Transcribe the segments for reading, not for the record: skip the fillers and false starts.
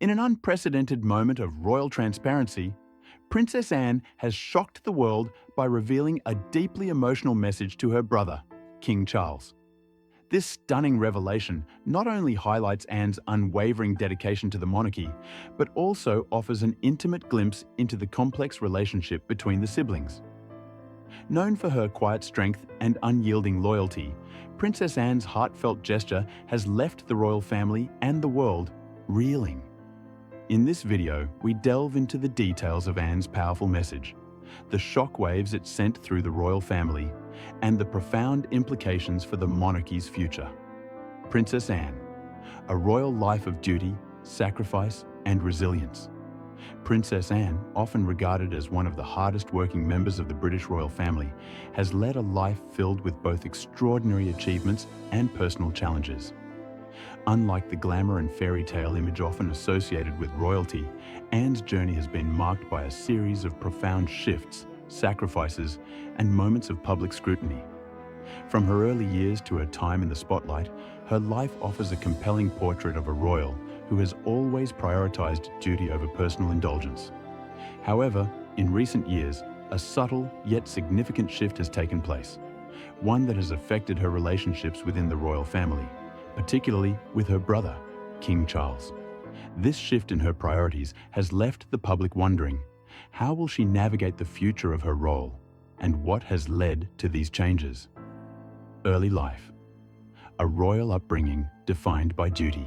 In an unprecedented moment of royal transparency, Princess Anne has shocked the world by revealing a deeply emotional message to her brother, King Charles. This stunning revelation not only highlights Anne's unwavering dedication to the monarchy, but also offers an intimate glimpse into the complex relationship between the siblings. Known for her quiet strength and unyielding loyalty, Princess Anne's heartfelt gesture has left the royal family and the world reeling. In this video, we delve into the details of Anne's powerful message, the shockwaves it sent through the royal family, and the profound implications for the monarchy's future. Princess Anne, a royal life of duty, sacrifice, and resilience. Princess Anne, often regarded as one of the hardest-working members of the British royal family, has led a life filled with both extraordinary achievements and personal challenges. Unlike the glamour and fairy tale image often associated with royalty, Anne's journey has been marked by a series of profound shifts, sacrifices, and moments of public scrutiny. From her early years to her time in the spotlight, her life offers a compelling portrait of a royal who has always prioritized duty over personal indulgence. However, in recent years, a subtle yet significant shift has taken place, one that has affected her relationships within the royal family, particularly with her brother, King Charles. This shift in her priorities has left the public wondering, how will she navigate the future of her role, and what has led to these changes? Early life. A royal upbringing defined by duty.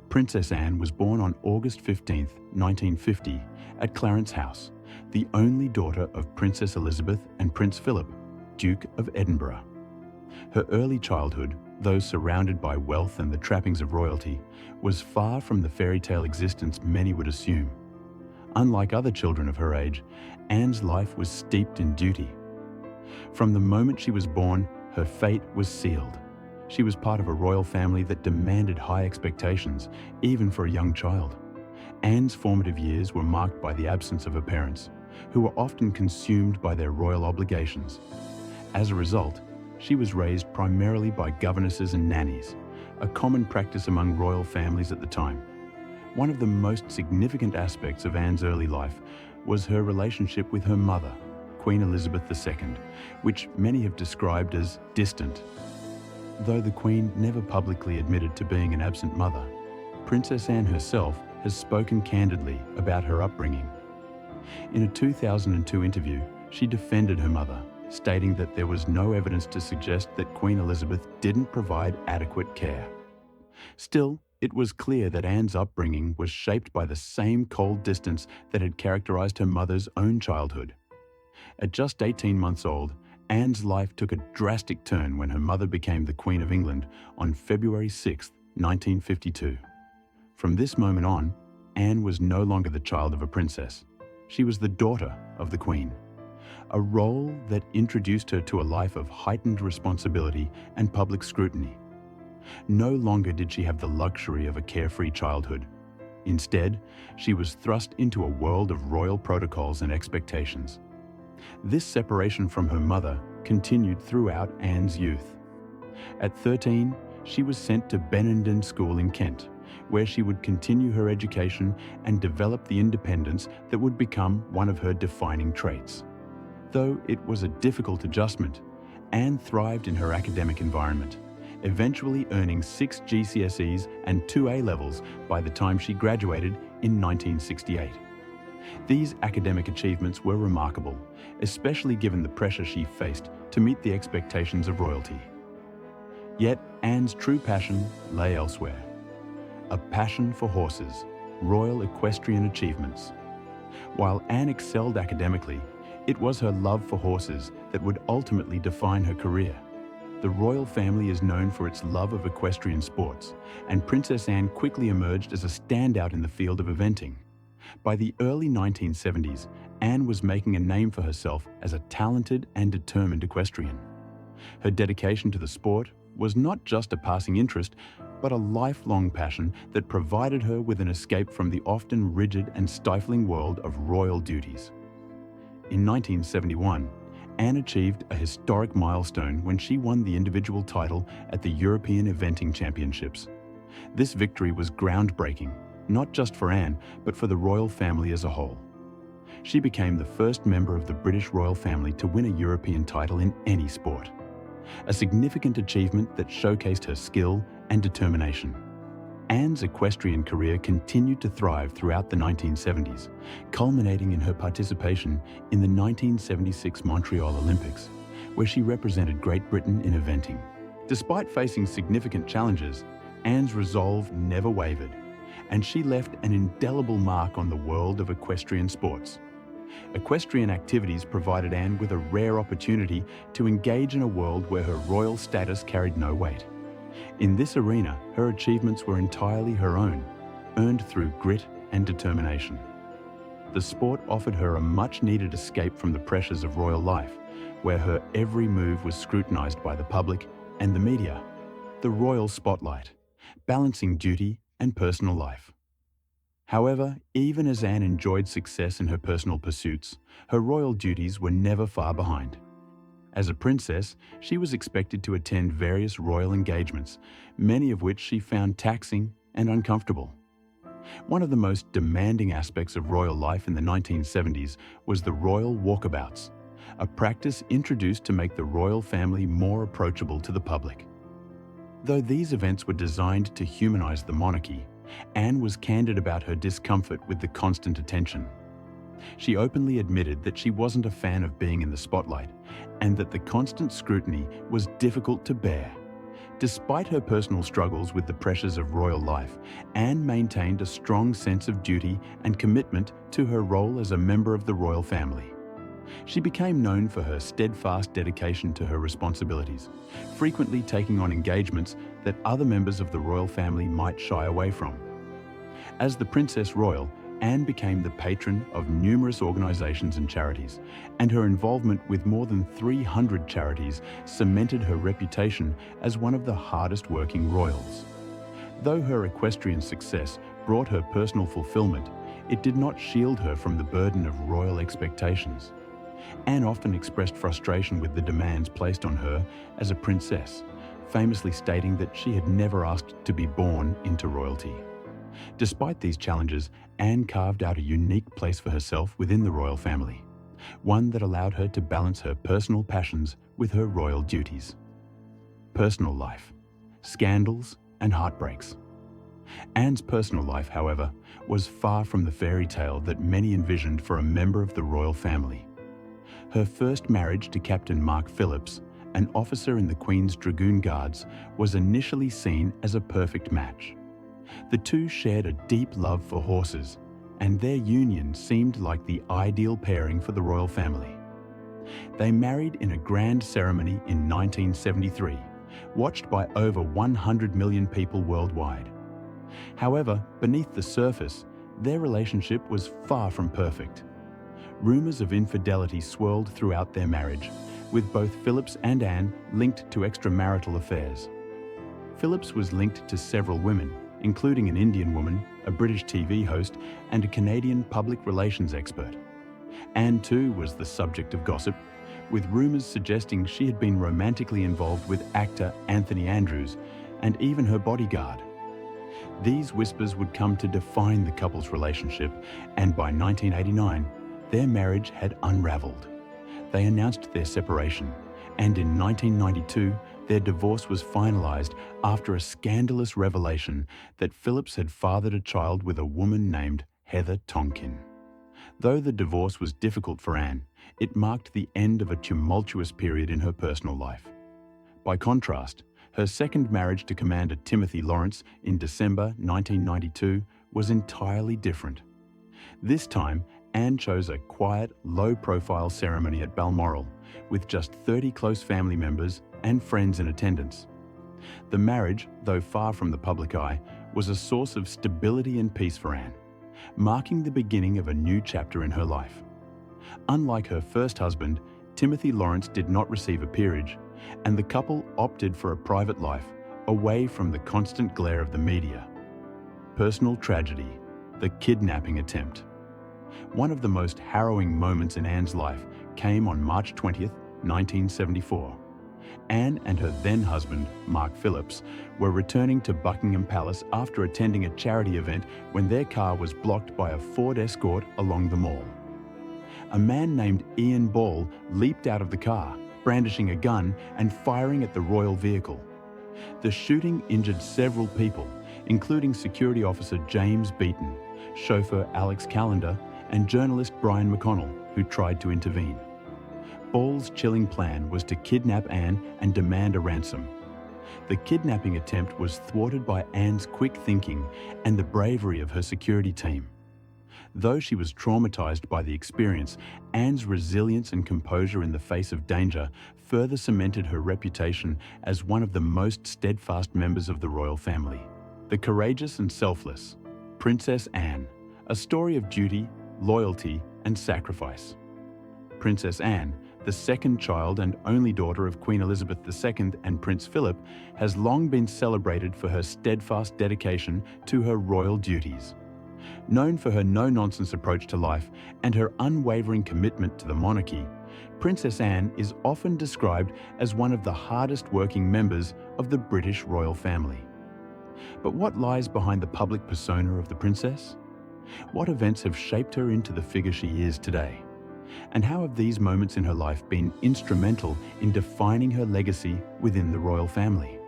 Princess Anne was born on August 15, 1950, at Clarence House, the only daughter of Princess Elizabeth and Prince Philip, Duke of Edinburgh. Her early childhood, though surrounded by wealth and the trappings of royalty, was far from the fairy tale existence many would assume. Unlike other children of her age, Anne's life was steeped in duty. From the moment she was born, her fate was sealed. She was part of a royal family that demanded high expectations, even for a young child. Anne's formative years were marked by the absence of her parents, who were often consumed by their royal obligations. As a result, she was raised primarily by governesses and nannies, a common practice among royal families at the time. One of the most significant aspects of Anne's early life was her relationship with her mother, Queen Elizabeth II, which many have described as distant. Though the Queen never publicly admitted to being an absent mother, Princess Anne herself has spoken candidly about her upbringing. In a 2002 interview, she defended her mother, stating that there was no evidence to suggest that Queen Elizabeth didn't provide adequate care. Still, it was clear that Anne's upbringing was shaped by the same cold distance that had characterized her mother's own childhood. At just 18 months old, Anne's life took a drastic turn when her mother became the Queen of England on February 6, 1952. From this moment on, Anne was no longer the child of a princess. She was the daughter of the Queen, a role that introduced her to a life of heightened responsibility and public scrutiny. No longer did she have the luxury of a carefree childhood. Instead, she was thrust into a world of royal protocols and expectations. This separation from her mother continued throughout Anne's youth. At 13, she was sent to Benenden School in Kent, where she would continue her education and develop the independence that would become one of her defining traits. Though it was a difficult adjustment, Anne thrived in her academic environment, eventually earning 6 GCSEs and 2 A-levels by the time she graduated in 1968. These academic achievements were remarkable, especially given the pressure she faced to meet the expectations of royalty. Yet Anne's true passion lay elsewhere. A passion for horses, royal equestrian achievements. While Anne excelled academically, it was her love for horses that would ultimately define her career. The royal family is known for its love of equestrian sports, and Princess Anne quickly emerged as a standout in the field of eventing. By the early 1970s, Anne was making a name for herself as a talented and determined equestrian. Her dedication to the sport was not just a passing interest, but a lifelong passion that provided her with an escape from the often rigid and stifling world of royal duties. In 1971, Anne achieved a historic milestone when she won the individual title at the European Eventing Championships. This victory was groundbreaking, not just for Anne, but for the royal family as a whole. She became the first member of the British royal family to win a European title in any sport, a significant achievement that showcased her skill and determination. Anne's equestrian career continued to thrive throughout the 1970s, culminating in her participation in the 1976 Montreal Olympics, where she represented Great Britain in eventing. Despite facing significant challenges, Anne's resolve never wavered, and she left an indelible mark on the world of equestrian sports. Equestrian activities provided Anne with a rare opportunity to engage in a world where her royal status carried no weight. In this arena, her achievements were entirely her own, earned through grit and determination. The sport offered her a much-needed escape from the pressures of royal life, where her every move was scrutinized by the public and the media. The royal spotlight, balancing duty and personal life. However, even as Anne enjoyed success in her personal pursuits, her royal duties were never far behind. As a princess, she was expected to attend various royal engagements, many of which she found taxing and uncomfortable. One of the most demanding aspects of royal life in the 1970s was the royal walkabouts, a practice introduced to make the royal family more approachable to the public. Though these events were designed to humanize the monarchy, Anne was candid about her discomfort with the constant attention. She openly admitted that she wasn't a fan of being in the spotlight and that the constant scrutiny was difficult to bear. Despite her personal struggles with the pressures of royal life, Anne maintained a strong sense of duty and commitment to her role as a member of the royal family. She became known for her steadfast dedication to her responsibilities, frequently taking on engagements that other members of the royal family might shy away from. As the Princess Royal, Anne became the patron of numerous organisations and charities, and her involvement with more than 300 charities cemented her reputation as one of the hardest-working royals. Though her equestrian success brought her personal fulfilment, it did not shield her from the burden of royal expectations. Anne often expressed frustration with the demands placed on her as a princess, famously stating that she had never asked to be born into royalty. Despite these challenges, Anne carved out a unique place for herself within the royal family, one that allowed her to balance her personal passions with her royal duties. Personal life, scandals, and heartbreaks. Anne's personal life, however, was far from the fairy tale that many envisioned for a member of the royal family. Her first marriage to Captain Mark Phillips, an officer in the Queen's Dragoon Guards, was initially seen as a perfect match. The two shared a deep love for horses, and their union seemed like the ideal pairing for the royal family. They married in a grand ceremony in 1973, watched by over 100 million people worldwide. However, beneath the surface, their relationship was far from perfect. Rumours of infidelity swirled throughout their marriage, with both Phillips and Anne linked to extramarital affairs. Phillips was linked to several women, including an Indian woman, a British TV host, and a Canadian public relations expert. Anne too was the subject of gossip, with rumours suggesting she had been romantically involved with actor Anthony Andrews and even her bodyguard. These whispers would come to define the couple's relationship, and by 1989, their marriage had unravelled. They announced their separation, and in 1992, their divorce was finalised after a scandalous revelation that Phillips had fathered a child with a woman named Heather Tonkin. Though the divorce was difficult for Anne, it marked the end of a tumultuous period in her personal life. By contrast, her second marriage to Commander Timothy Lawrence in December 1992 was entirely different. This time, Anne chose a quiet, low-profile ceremony at Balmoral, with just 30 close family members and friends in attendance. The marriage, though far from the public eye, was a source of stability and peace for Anne, marking the beginning of a new chapter in her life. Unlike her first husband, Timothy Lawrence did not receive a peerage, and the couple opted for a private life, away from the constant glare of the media. Personal tragedy, the kidnapping attempt. One of the most harrowing moments in Anne's life came on March 20th, 1974. Anne and her then-husband, Mark Phillips, were returning to Buckingham Palace after attending a charity event when their car was blocked by a Ford Escort along the Mall. A man named Ian Ball leaped out of the car, brandishing a gun and firing at the royal vehicle. The shooting injured several people, including security officer James Beaton, chauffeur Alex Callender, and journalist Brian McConnell, who tried to intervene. Ball's chilling plan was to kidnap Anne and demand a ransom. The kidnapping attempt was thwarted by Anne's quick thinking and the bravery of her security team. Though she was traumatized by the experience, Anne's resilience and composure in the face of danger further cemented her reputation as one of the most steadfast members of the royal family. The courageous and selfless Princess Anne, a story of duty, loyalty, and sacrifice. Princess Anne, the second child and only daughter of Queen Elizabeth II and Prince Philip, has long been celebrated for her steadfast dedication to her royal duties. Known for her no-nonsense approach to life and her unwavering commitment to the monarchy, Princess Anne is often described as one of the hardest-working members of the British royal family. But what lies behind the public persona of the princess? What events have shaped her into the figure she is today? And how have these moments in her life been instrumental in defining her legacy within the royal family?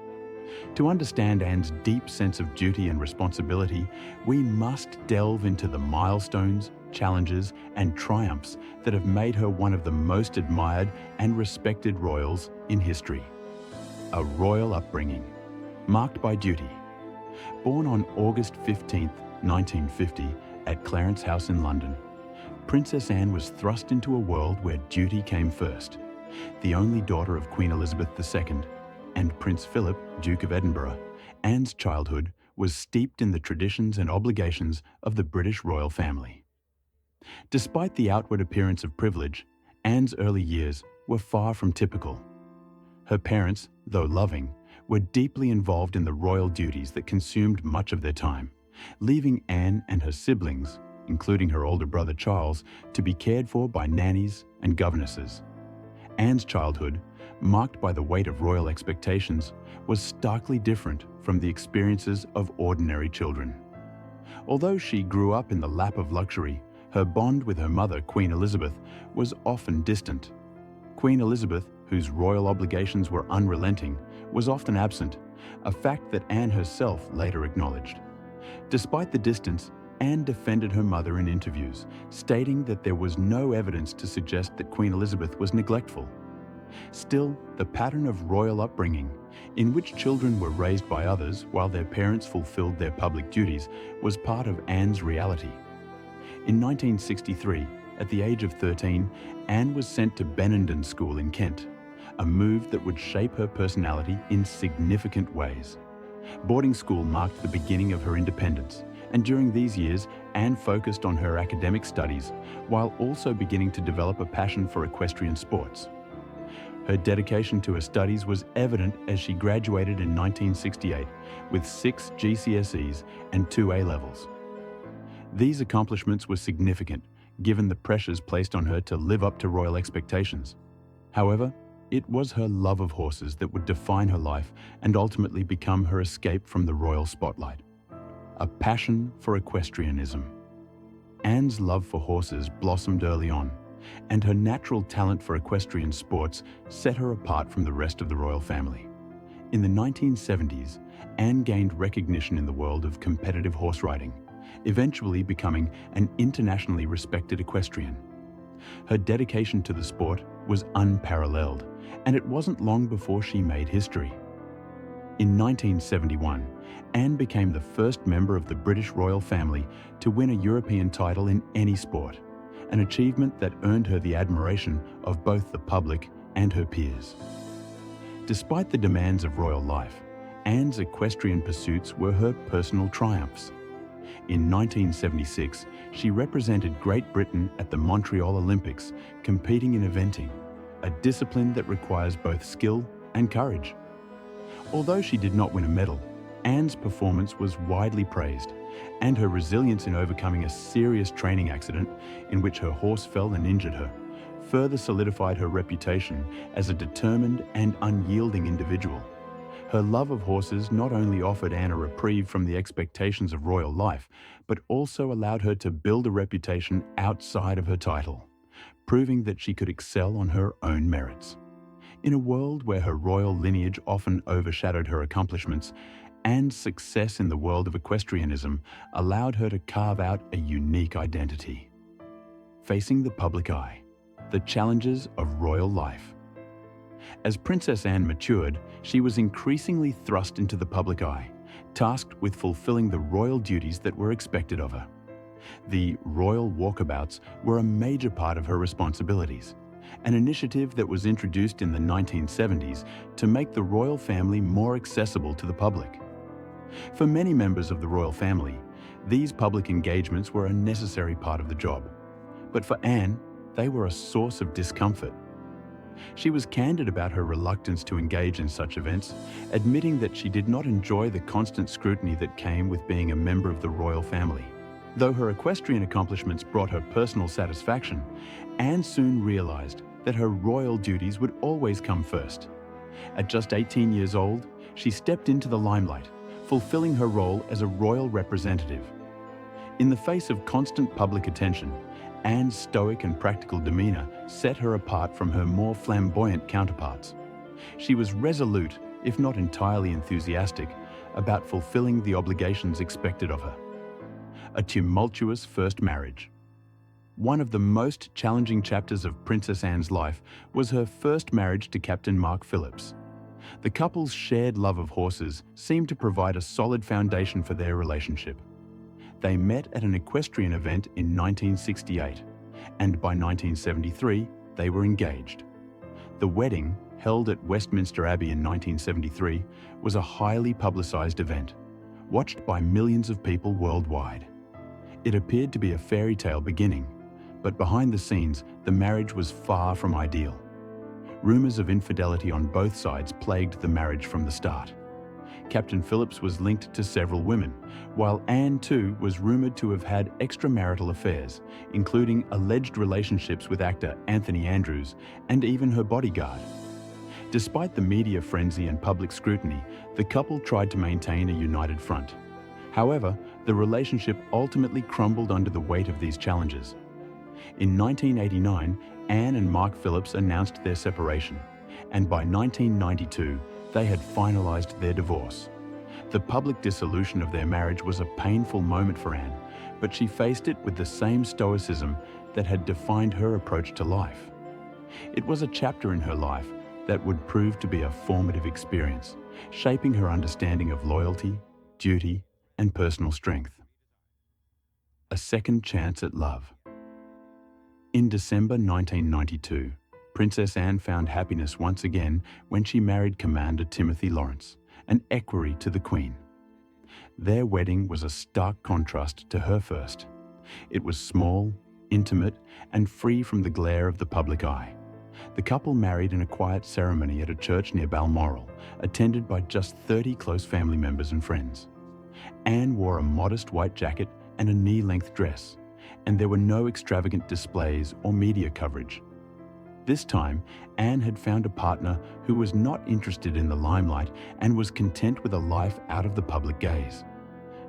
To understand Anne's deep sense of duty and responsibility, we must delve into the milestones, challenges, and triumphs that have made her one of the most admired and respected royals in history. A royal upbringing, marked by duty. Born on August 15, 1950, at Clarence House in London, Princess Anne was thrust into a world where duty came first. The only daughter of Queen Elizabeth II and Prince Philip, Duke of Edinburgh, Anne's childhood was steeped in the traditions and obligations of the British royal family. Despite the outward appearance of privilege, Anne's early years were far from typical. Her parents, though loving, were deeply involved in the royal duties that consumed much of their time, leaving Anne and her siblings, including her older brother Charles, to be cared for by nannies and governesses. Anne's childhood, marked by the weight of royal expectations, was starkly different from the experiences of ordinary children. Although she grew up in the lap of luxury, her bond with her mother, Queen Elizabeth, was often distant. Queen Elizabeth, whose royal obligations were unrelenting, was often absent, a fact that Anne herself later acknowledged. Despite the distance, Anne defended her mother in interviews, stating that there was no evidence to suggest that Queen Elizabeth was neglectful. Still, the pattern of royal upbringing, in which children were raised by others while their parents fulfilled their public duties, was part of Anne's reality. In 1963, at the age of 13, Anne was sent to Benenden School in Kent, a move that would shape her personality in significant ways. Boarding school marked the beginning of her independence, and during these years, Anne focused on her academic studies, while also beginning to develop a passion for equestrian sports. Her dedication to her studies was evident as she graduated in 1968 with 6 GCSEs and 2 A-levels. These accomplishments were significant, given the pressures placed on her to live up to royal expectations. However, it was her love of horses that would define her life and ultimately become her escape from the royal spotlight. A passion for equestrianism. Anne's love for horses blossomed early on, and her natural talent for equestrian sports set her apart from the rest of the royal family. In the 1970s, Anne gained recognition in the world of competitive horse riding, eventually becoming an internationally respected equestrian. Her dedication to the sport was unparalleled, and it wasn't long before she made history. In 1971, Anne became the first member of the British royal family to win a European title in any sport, an achievement that earned her the admiration of both the public and her peers. Despite the demands of royal life, Anne's equestrian pursuits were her personal triumphs. In 1976, she represented Great Britain at the Montreal Olympics, competing in eventing, a discipline that requires both skill and courage. Although she did not win a medal, Anne's performance was widely praised, and her resilience in overcoming a serious training accident in which her horse fell and injured her further solidified her reputation as a determined and unyielding individual. Her love of horses not only offered Anne a reprieve from the expectations of royal life, but also allowed her to build a reputation outside of her title, proving that she could excel on her own merits. In a world where her royal lineage often overshadowed her accomplishments, Anne's success in the world of equestrianism allowed her to carve out a unique identity. Facing the public eye, the challenges of royal life. As Princess Anne matured, she was increasingly thrust into the public eye, tasked with fulfilling the royal duties that were expected of her. The royal walkabouts were a major part of her responsibilities, an initiative that was introduced in the 1970s to make the royal family more accessible to the public. For many members of the royal family, these public engagements were a necessary part of the job. But for Anne, they were a source of discomfort. She was candid about her reluctance to engage in such events, admitting that she did not enjoy the constant scrutiny that came with being a member of the royal family. Though her equestrian accomplishments brought her personal satisfaction, Anne soon realized that her royal duties would always come first. At just 18 years old, she stepped into the limelight, fulfilling her role as a royal representative. In the face of constant public attention, Anne's stoic and practical demeanor set her apart from her more flamboyant counterparts. She was resolute, if not entirely enthusiastic, about fulfilling the obligations expected of her. A tumultuous first marriage. One of the most challenging chapters of Princess Anne's life was her first marriage to Captain Mark Phillips. The couple's shared love of horses seemed to provide a solid foundation for their relationship. They met at an equestrian event in 1968, and by 1973, they were engaged. The wedding, held at Westminster Abbey in 1973, was a highly publicized event, watched by millions of people worldwide. It appeared to be a fairy tale beginning, but behind the scenes, the marriage was far from ideal. Rumors of infidelity on both sides plagued the marriage from the start. Captain Phillips was linked to several women, while Anne too was rumored to have had extramarital affairs, including alleged relationships with actor Anthony Andrews and even her bodyguard. Despite the media frenzy and public scrutiny, the couple tried to maintain a united front. However, the relationship ultimately crumbled under the weight of these challenges. In 1989, Anne and Mark Phillips announced their separation, and by 1992, they had finalized their divorce. The public dissolution of their marriage was a painful moment for Anne, but she faced it with the same stoicism that had defined her approach to life. It was a chapter in her life that would prove to be a formative experience, shaping her understanding of loyalty, duty, and personal strength. A second chance at love. In December 1992, Princess Anne found happiness once again when she married Commander Timothy Lawrence, an equerry to the Queen. Their wedding was a stark contrast to her first. It was small, intimate, and free from the glare of the public eye. The couple married in a quiet ceremony at a church near Balmoral, attended by just 30 close family members and friends. Anne wore a modest white jacket and a knee-length dress, and there were no extravagant displays or media coverage. This time, Anne had found a partner who was not interested in the limelight and was content with a life out of the public gaze.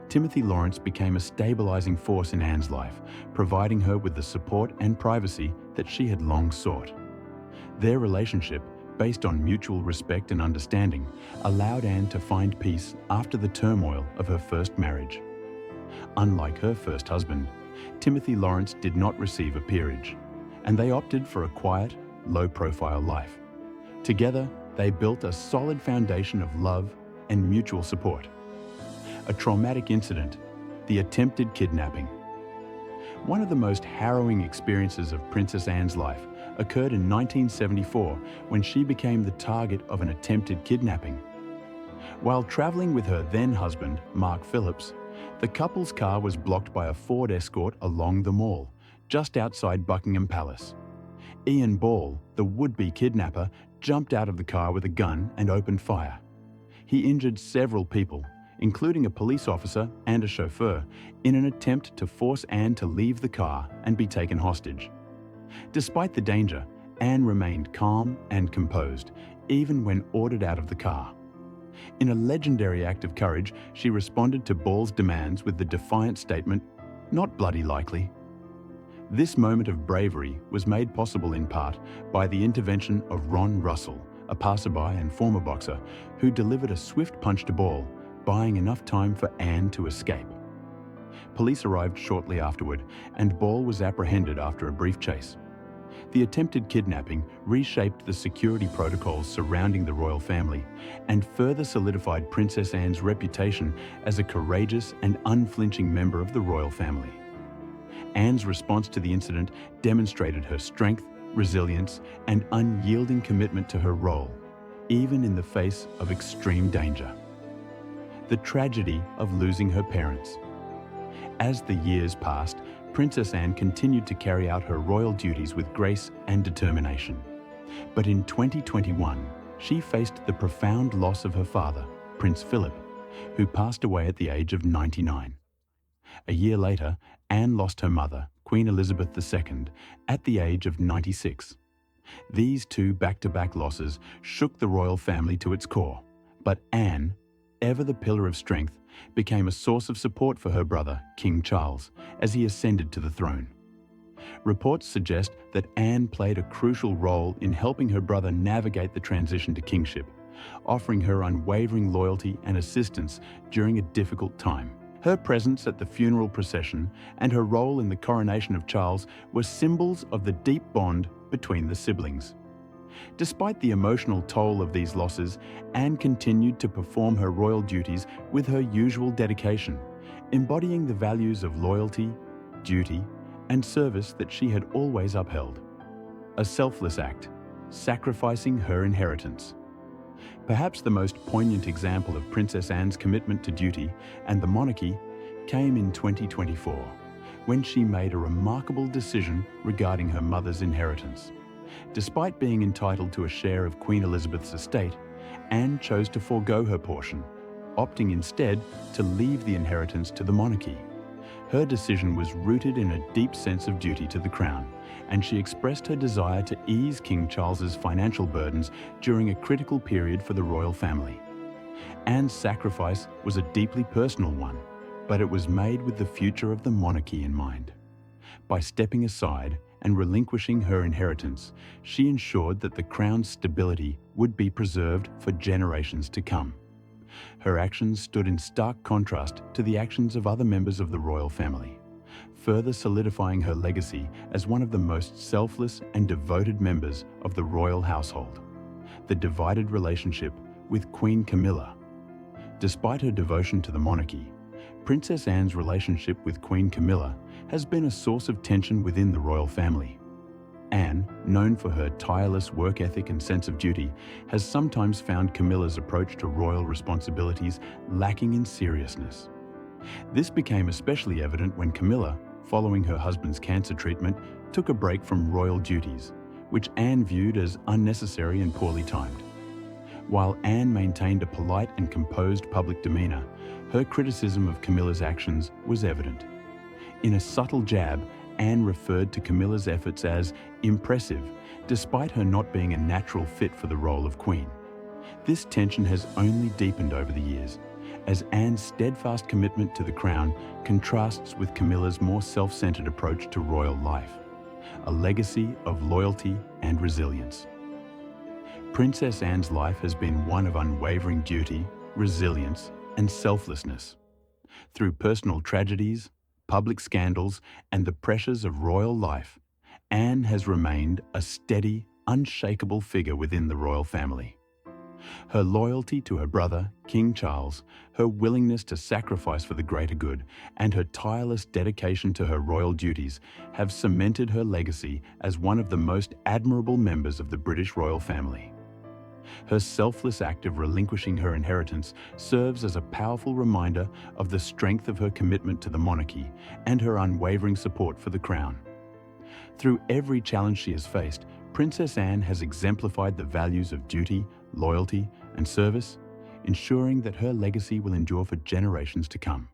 Timothy Lawrence became a stabilizing force in Anne's life, providing her with the support and privacy that she had long sought. Their relationship, based on mutual respect and understanding, allowed Anne to find peace after the turmoil of her first marriage. Unlike her first husband, Timothy Lawrence did not receive a peerage, and they opted for a quiet, low-profile life. Together, they built a solid foundation of love and mutual support. A traumatic incident, the attempted kidnapping. One of the most harrowing experiences of Princess Anne's life occurred in 1974 when she became the target of an attempted kidnapping. While traveling with her then-husband, Mark Phillips, the couple's car was blocked by a Ford Escort along the Mall, just outside Buckingham Palace. Ian Ball, the would-be kidnapper, jumped out of the car with a gun and opened fire. He injured several people, including a police officer and a chauffeur, in an attempt to force Anne to leave the car and be taken hostage. Despite the danger, Anne remained calm and composed, even when ordered out of the car. In a legendary act of courage, she responded to Ball's demands with the defiant statement, "Not bloody likely." This moment of bravery was made possible in part by the intervention of Ron Russell, a passerby and former boxer, who delivered a swift punch to Ball, buying enough time for Anne to escape. Police arrived shortly afterward, and Ball was apprehended after a brief chase. The attempted kidnapping reshaped the security protocols surrounding the royal family and further solidified Princess Anne's reputation as a courageous and unflinching member of the royal family. Anne's response to the incident demonstrated her strength, resilience, and unyielding commitment to her role, even in the face of extreme danger. The tragedy of losing her parents. As the years passed, Princess Anne continued to carry out her royal duties with grace and determination. But in 2021, she faced the profound loss of her father, Prince Philip, who passed away at the age of 99. A year later, Anne lost her mother, Queen Elizabeth II, at the age of 96. These two back-to-back losses shook the royal family to its core, but Anne, ever the pillar of strength, became a source of support for her brother, King Charles, as he ascended to the throne. Reports suggest that Anne played a crucial role in helping her brother navigate the transition to kingship, offering her unwavering loyalty and assistance during a difficult time. Her presence at the funeral procession and her role in the coronation of Charles were symbols of the deep bond between the siblings. Despite the emotional toll of these losses, Anne continued to perform her royal duties with her usual dedication, embodying the values of loyalty, duty, and service that she had always upheld. A selfless act, sacrificing her inheritance. Perhaps the most poignant example of Princess Anne's commitment to duty and the monarchy came in 2024, when she made a remarkable decision regarding her mother's inheritance. Despite being entitled to a share of Queen Elizabeth's estate, Anne chose to forego her portion, opting instead to leave the inheritance to the monarchy. Her decision was rooted in a deep sense of duty to the crown, and she expressed her desire to ease King Charles's financial burdens during a critical period for the royal family. Anne's sacrifice was a deeply personal one, but it was made with the future of the monarchy in mind. By stepping aside and relinquishing her inheritance, she ensured that the crown's stability would be preserved for generations to come. Her actions stood in stark contrast to the actions of other members of the royal family, further solidifying her legacy as one of the most selfless and devoted members of the royal household. The divided relationship with Queen Camilla. Despite her devotion to the monarchy, Princess Anne's relationship with Queen Camilla has been a source of tension within the royal family. Anne, known for her tireless work ethic and sense of duty, has sometimes found Camilla's approach to royal responsibilities lacking in seriousness. This became especially evident when Camilla, following her husband's cancer treatment, took a break from royal duties, which Anne viewed as unnecessary and poorly timed. While Anne maintained a polite and composed public demeanor, her criticism of Camilla's actions was evident. In a subtle jab, Anne referred to Camilla's efforts as impressive, despite her not being a natural fit for the role of queen. This tension has only deepened over the years, as Anne's steadfast commitment to the crown contrasts with Camilla's more self-centered approach to royal life, a legacy of loyalty and resilience. Princess Anne's life has been one of unwavering duty, resilience, and selflessness. Through personal tragedies, public scandals, and the pressures of royal life, Anne has remained a steady, unshakable figure within the royal family. Her loyalty to her brother, King Charles, her willingness to sacrifice for the greater good, and her tireless dedication to her royal duties have cemented her legacy as one of the most admirable members of the British royal family. Her selfless act of relinquishing her inheritance serves as a powerful reminder of the strength of her commitment to the monarchy and her unwavering support for the crown. Through every challenge she has faced, Princess Anne has exemplified the values of duty, loyalty, and service, ensuring that her legacy will endure for generations to come.